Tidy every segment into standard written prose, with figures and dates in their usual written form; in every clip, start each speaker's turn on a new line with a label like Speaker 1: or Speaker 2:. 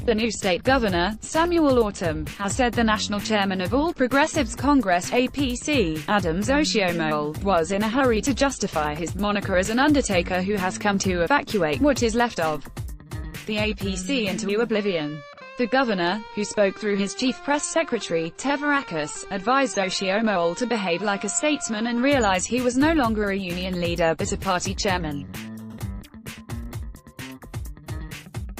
Speaker 1: The new state governor, Samuel Ortom, has said the national chairman of All Progressives Congress (APC), Oshiomhole, was in a hurry to justify his moniker as an undertaker who has come to evacuate what is left of the APC into oblivion. The governor, who spoke through his chief press secretary, Tevarakis, advised Oshiomhole to behave like a statesman and realize he was no longer a union leader but a party chairman.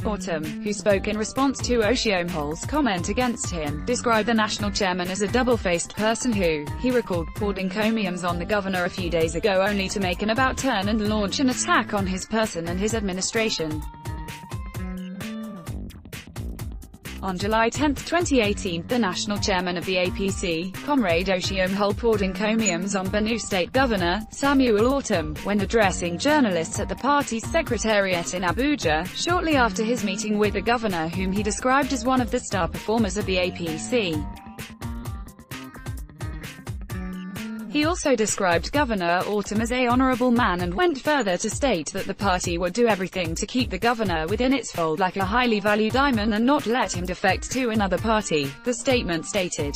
Speaker 1: Ortom, who spoke in response to Oshiomhole's comment against him, described the national chairman as a double-faced person who, he recalled, poured encomiums on the governor a few days ago only to make an about-turn and launch an attack on his person and his administration. On July 10, 2018, the national chairman of the APC, Comrade Oshiomhole, poured encomiums on the new state governor, Samuel Ortom, when addressing journalists at the party's secretariat in Abuja, shortly after his meeting with the governor, whom he described as one of the star performers of the APC. He also described Governor Ortom as a honorable man and went further to state that the party would do everything to keep the governor within its fold like a highly valued diamond and not let him defect to another party, the statement stated.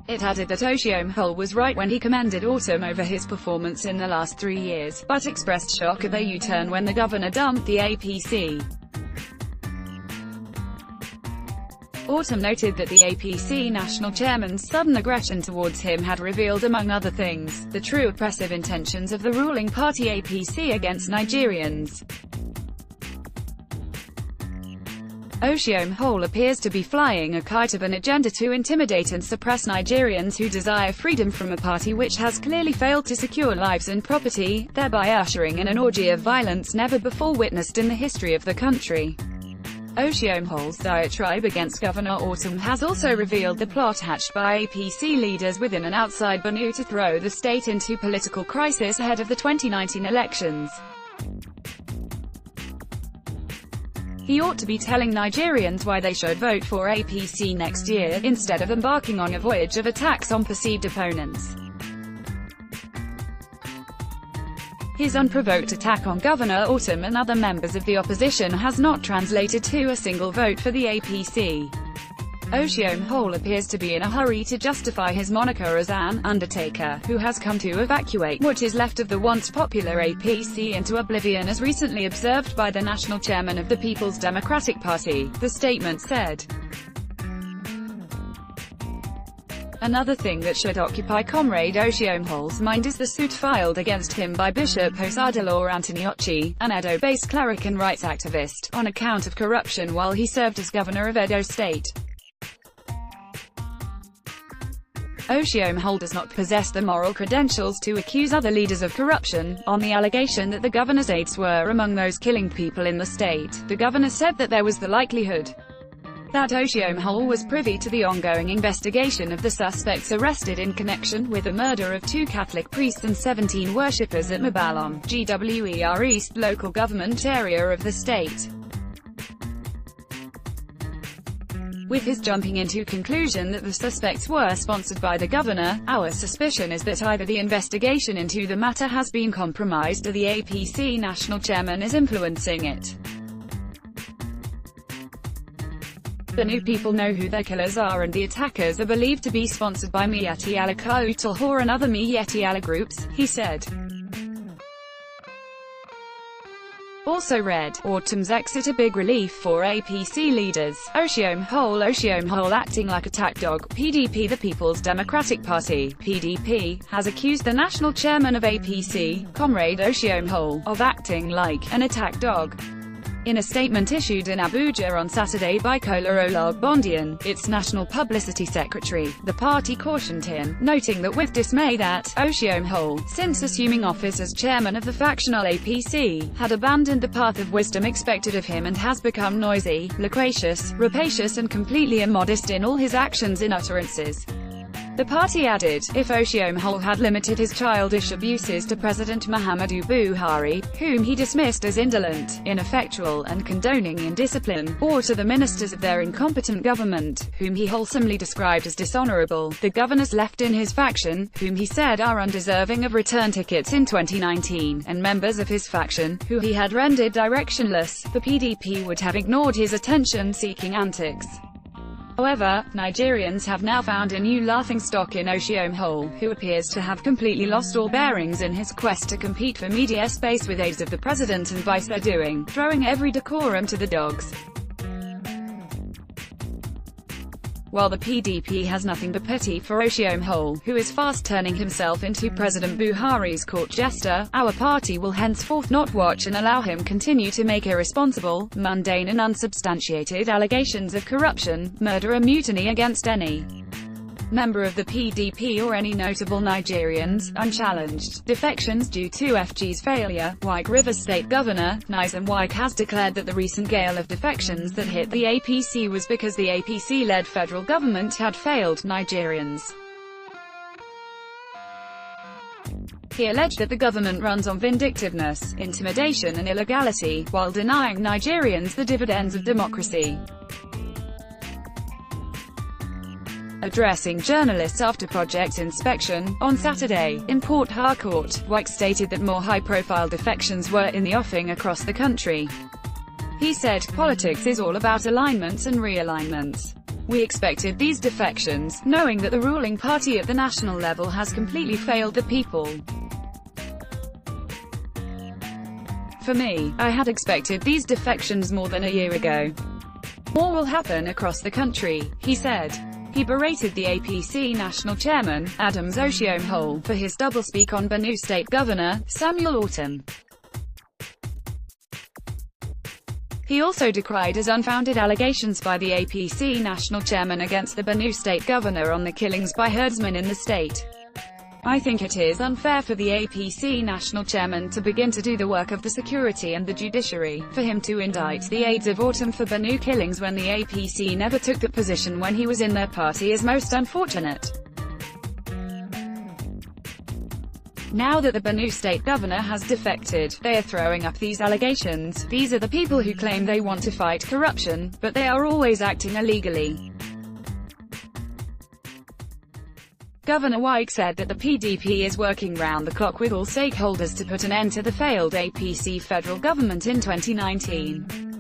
Speaker 1: It added that Oshiomhole was right when he commended Ortom over his performance in the last 3 years, but expressed shock at the U-turn when the governor dumped the APC. Ortom noted that the APC national chairman's sudden aggression towards him had revealed, among other things, the true oppressive intentions of the ruling party APC against Nigerians. Oshiomhole appears to be flying a kite of an agenda to intimidate and suppress Nigerians who desire freedom from a party which has clearly failed to secure lives and property, thereby ushering in an orgy of violence never before witnessed in the history of the country. Oshiomhole's diatribe against Governor Ortom has also revealed the plot hatched by APC leaders within and outside Benue to throw the state into political crisis ahead of the 2019 elections. He ought to be telling Nigerians why they should vote for APC next year, instead of embarking on a voyage of attacks on perceived opponents. His unprovoked attack on Governor Ortom and other members of the opposition has not translated to a single vote for the APC. Oshiomhole appears to be in a hurry to justify his moniker as an undertaker, who has come to evacuate what is left of the once popular APC into oblivion, as recently observed by the national chairman of the People's Democratic Party, the statement said. Another thing that should occupy Comrade Oshiomhole's mind is the suit filed against him by Bishop Osadolor Antoniochi, an Edo-based cleric and rights activist, on account of corruption while he served as governor of Edo State. Oshiomhole does not possess the moral credentials to accuse other leaders of corruption. On the allegation that the governor's aides were among those killing people in the state, the governor said that there was the likelihood that Oshiomhole was privy to the ongoing investigation of the suspects arrested in connection with the murder of 2 Catholic priests and 17 worshippers at Mabalon, GWER East local government area of the state. With his jumping into conclusion that the suspects were sponsored by the governor, our suspicion is that either the investigation into the matter has been compromised or the APC national chairman is influencing it. The new people know who their killers are, and the attackers are believed to be sponsored by Miyetti Allah Kautalhor and other Miyetti Allah groups, he said. Also read, Ortom's exit a big relief for APC leaders, Oshiomhole acting like attack dog, PDP. The People's Democratic Party, PDP, has accused the national chairman of APC, Comrade Oshiomhole, of acting like an attack dog. In a statement issued in Abuja on Saturday by Kola Olugbondiyan, its national publicity secretary, the party cautioned him, noting that with dismay that Oshiomhole, since assuming office as chairman of the factional APC, had abandoned the path of wisdom expected of him and has become noisy, loquacious, rapacious and completely immodest in all his actions and utterances. The party added, if Oshiomhole had limited his childish abuses to President Muhammadu Buhari, whom he dismissed as indolent, ineffectual, and condoning indiscipline, or to the ministers of their incompetent government, whom he wholesomely described as dishonorable, the governors left in his faction, whom he said are undeserving of return tickets in 2019, and members of his faction, who he had rendered directionless, the PDP would have ignored his attention-seeking antics. However, Nigerians have now found a new laughingstock in Oshiomhole, who appears to have completely lost all bearings in his quest to compete for media space with aides of the president and vice versa, throwing every decorum to the dogs. While the PDP has nothing but pity for Oshiomhole, who is fast turning himself into President Buhari's court jester, our party will henceforth not watch and allow him continue to make irresponsible, mundane and unsubstantiated allegations of corruption, murder or mutiny against any member of the PDP or any notable Nigerians, unchallenged. Defections due to FG's failure. Wike River State Governor, Nyesom Wike has declared that the recent gale of defections that hit the APC was because the APC-led federal government had failed Nigerians. He alleged that the government runs on vindictiveness, intimidation and illegality, while denying Nigerians the dividends of democracy. Addressing journalists after Project Inspection, on Saturday, in Port Harcourt, Wike stated that more high-profile defections were in the offing across the country. He said, "Politics is all about alignments and realignments. We expected these defections, knowing that the ruling party at the national level has completely failed the people. For me, I had expected these defections more than a year ago. More will happen across the country," he said. He berated the APC national chairman, Adams Oshiomhole, for his doublespeak on Benue State Governor, Samuel Ortom. He also decried as unfounded allegations by the APC national chairman against the Benue State Governor on the killings by herdsmen in the state. "I think it is unfair for the APC national chairman to begin to do the work of the security and the judiciary. For him to indict the aides of Ortom for Benue killings when the APC never took that position when he was in their party is most unfortunate. Now that the Benue State Governor has defected, they are throwing up these allegations. These are the people who claim they want to fight corruption, but they are always acting illegally." Governor Wike said that the PDP is working round the clock with all stakeholders to put an end to the failed APC federal government in 2019.